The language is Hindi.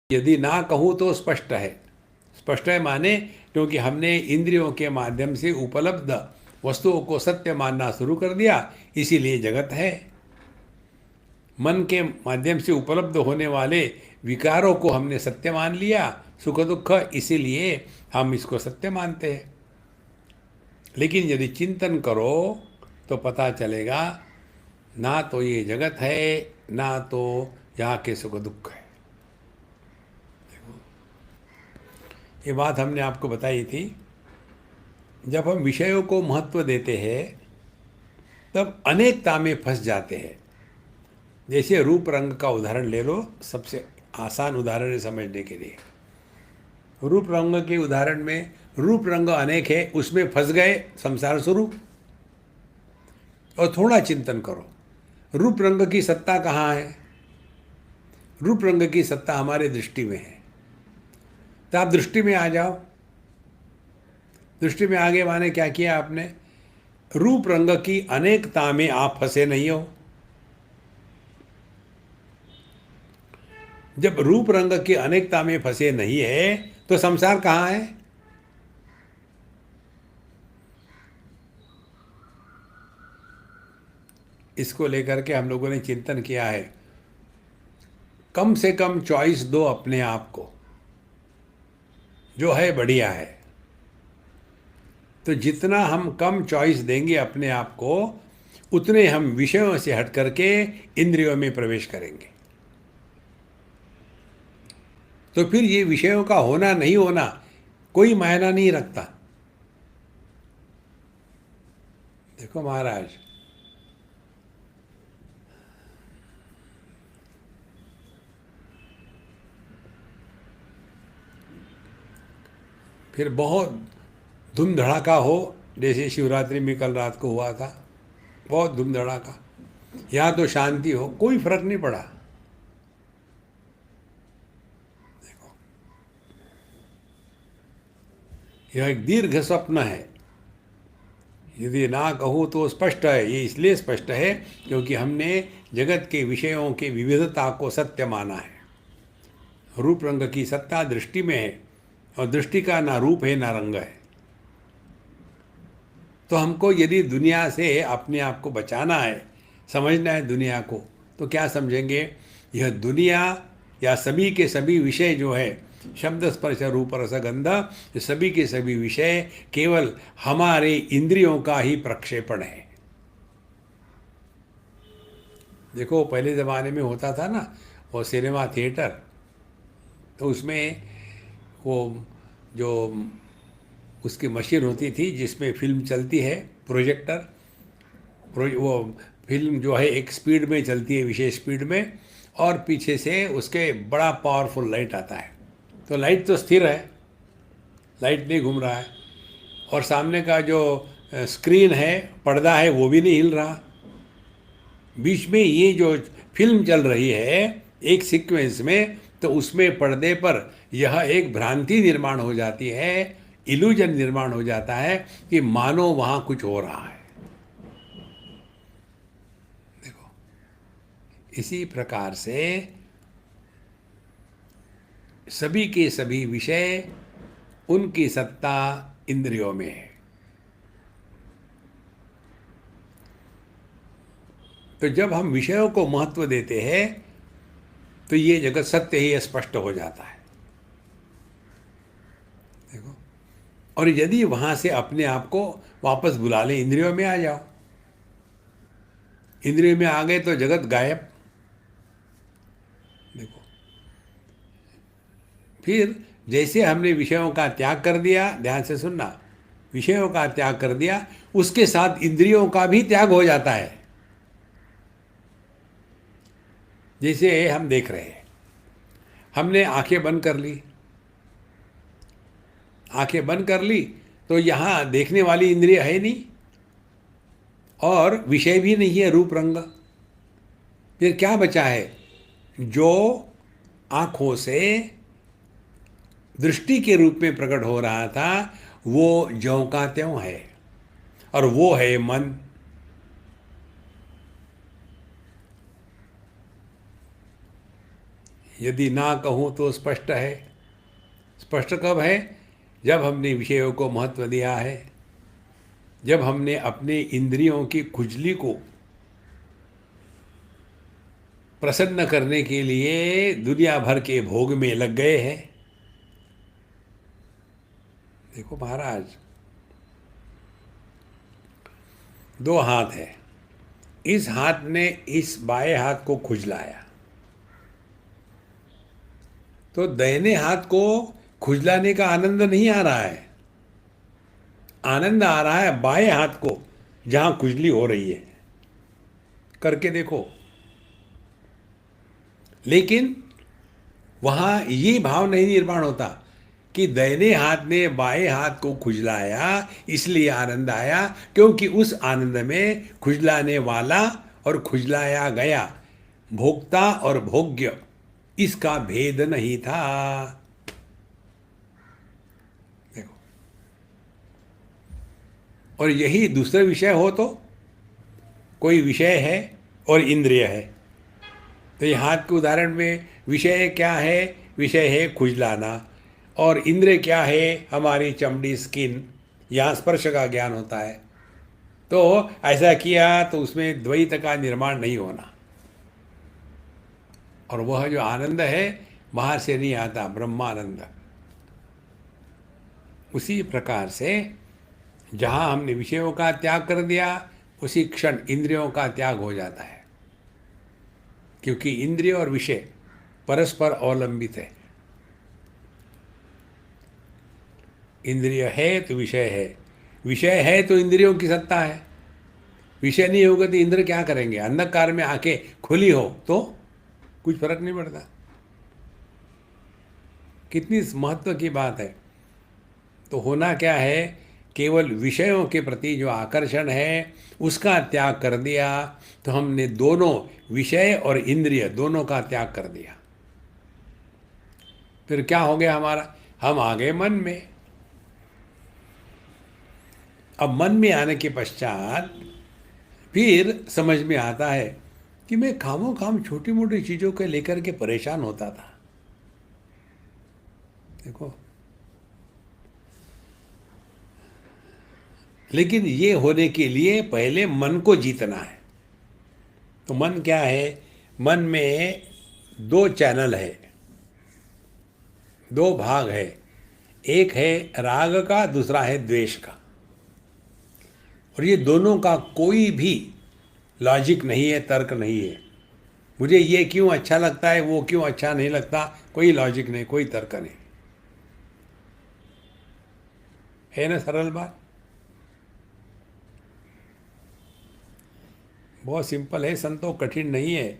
यदि ना कहूँ तो स्पष्ट है। स्पष्ट है माने क्योंकि हमने इंद्रियों के माध्यम से उपलब्ध वस्तुओं को सत्य मानना शुरू कर दिया, इसीलिए जगत है। मन के माध्यम से उपलब्ध होने वाले विकारों को हमने सत्य मान लिया, सुख दुख, इसीलिए हम इसको सत्य मानते हैं। लेकिन यदि चिंतन करो तो पता चलेगा ना तो ये जगत है, ना तो यहाँ के सुख दुख है। ये बात हमने आपको बताई थी। जब हम विषयों को महत्व देते हैं तब अनेकता में फंस जाते हैं। जैसे रूप रंग का उदाहरण ले लो, सबसे आसान उदाहरण है समझने के लिए। रूप रंग के उदाहरण में रूप रंग अनेक है, उसमें फंस गए, संसार शुरू। और थोड़ा चिंतन करो, रूप रंग की सत्ता कहाँ है? रूप रंग की सत्ता हमारे दृष्टि में है। तो आप दृष्टि में आ जाओ। दृष्टि में आगे माने क्या किया आपने? रूप रंग की अनेकता में आप फंसे नहीं हो। जब रूप रंग की अनेकता में फंसे नहीं है तो संसार कहाँ है? इसको लेकर के हम लोगों ने चिंतन किया है। कम से कम चॉइस दो अपने आप को, जो है बढ़िया है। तो जितना हम कम चॉइस देंगे अपने आप को, उतने हम विषयों से हट करके इंद्रियों में प्रवेश करेंगे। तो फिर ये विषयों का होना नहीं होना कोई मायना नहीं रखता। देखो महाराज, फिर बहुत धूम धड़ाका हो, जैसे शिवरात्रि में कल रात को हुआ था, बहुत धूम धड़ाका। यहाँ तो शांति हो, कोई फर्क नहीं पड़ा। देखो, यह एक दीर्घ स्वप्न है। यदि ना कहूँ तो स्पष्ट है। ये इसलिए स्पष्ट है क्योंकि हमने जगत के विषयों की विविधता को सत्य माना है। रूप रंग की सत्ता दृष्टि में है, और दृष्टि का ना रूप है ना रंग है। तो हमको यदि दुनिया से अपने आप को बचाना है, समझना है दुनिया को, तो क्या समझेंगे? यह दुनिया या सभी के सभी विषय जो है, शब्द स्पर्श रूप रस गंध, ये सभी के सभी विषय केवल हमारे इंद्रियों का ही प्रक्षेपण है। देखो पहले ज़माने में होता था ना वो सिनेमा थिएटर, तो उसमें वो जो उसकी मशीन होती थी जिसमें फिल्म चलती है, प्रोजेक्टर, वो फिल्म जो है एक स्पीड में चलती है, विशेष स्पीड में, और पीछे से उसके बड़ा पावरफुल लाइट आता है। तो लाइट तो स्थिर है, लाइट नहीं घूम रहा है, और सामने का जो स्क्रीन है, पर्दा है, वो भी नहीं हिल रहा। बीच में ये जो फिल्म चल रही है एक सीक्वेंस में, तो उसमें पर्दे पर यह एक भ्रांति निर्माण हो जाती है, इल्यूजन निर्माण हो जाता है कि मानो वहाँ कुछ हो रहा है। देखो, इसी प्रकार से सभी के सभी विषय, उनकी सत्ता इंद्रियों में है। तो जब हम विषयों को महत्व देते हैं तो ये जगत सत्य ही स्पष्ट हो जाता है। देखो, और यदि वहां से अपने आप को वापस बुला ले, इंद्रियों में आ जाओ। इंद्रियों में आ गए तो जगत गायब। देखो, फिर जैसे हमने विषयों का त्याग कर दिया, ध्यान से सुनना, विषयों का त्याग कर दिया, उसके साथ इंद्रियों का भी त्याग हो जाता है। जैसे हम देख रहे हैं, हमने आंखें बंद कर ली, आंखें बंद कर ली तो यहाँ देखने वाली इंद्रिय है नहीं, और विषय भी नहीं है रूप रंग। फिर क्या बचा है? जो आंखों से दृष्टि के रूप में प्रकट हो रहा था, वो ज्यों का त्यों है, और वो है मन। यदि ना कहूँ तो स्पष्ट है। स्पष्ट कब है? जब हमने विषयों को महत्व दिया है, जब हमने अपने इंद्रियों की खुजली को प्रसन्न करने के लिए दुनिया भर के भोग में लग गए हैं। देखो महाराज, दो हाथ है, इस हाथ ने इस बाएं हाथ को खुजलाया, तो दाहिने हाथ को खुजलाने का आनंद नहीं आ रहा है, आनंद आ रहा है बाएं हाथ को जहां खुजली हो रही है। करके देखो। लेकिन वहां ये भाव नहीं निर्माण होता कि दाहिने हाथ ने बाएं हाथ को खुजलाया इसलिए आनंद आया, क्योंकि उस आनंद में खुजलाने वाला और खुजलाया गया, भोक्ता और भोग्य, इसका भेद नहीं था। देखो, और यही दूसरा विषय हो तो, कोई विषय है और इंद्रिय है, तो ये हाथ के उदाहरण में विषय क्या है? विषय है खुजलाना, और इंद्रिय क्या है? हमारी चमड़ी, स्किन, यहाँ स्पर्श का ज्ञान होता है। तो ऐसा किया तो उसमें द्वैत का निर्माण नहीं होना, और वह जो आनंद है बाहर से नहीं आता, ब्रह्मानंद। उसी प्रकार से जहाँ हमने विषयों का त्याग कर दिया, उसी क्षण इंद्रियों का त्याग हो जाता है, क्योंकि इंद्रिय और विषय परस्पर अवलंबित है। इंद्रिय है तो विषय है, विषय है तो इंद्रियों की सत्ता है। विषय नहीं होगा तो इंद्र क्या करेंगे? अंधकार में आके खुली हो तो कुछ फर्क नहीं पड़ता। कितनी महत्व की बात है। तो होना क्या है? केवल विषयों के प्रति जो आकर्षण है उसका त्याग कर दिया, तो हमने दोनों विषय और इंद्रिय दोनों का त्याग कर दिया। फिर क्या हो गया हमारा? हम आ गए मन में। अब मन में आने के पश्चात फिर समझ में आता है कि मैं खामो खाम छोटी मोटी चीज़ों को लेकर के परेशान होता था। देखो, लेकिन ये होने के लिए पहले मन को जीतना है। तो मन क्या है? मन में दो चैनल है, दो भाग है। एक है राग का, दूसरा है द्वेष का। और ये दोनों का कोई भी लॉजिक नहीं है, तर्क नहीं है। मुझे ये क्यों अच्छा लगता है, वो क्यों अच्छा नहीं लगता, कोई लॉजिक नहीं, कोई तर्क नहीं है। ना सरल बात, बहुत सिंपल है संतो, कठिन नहीं है।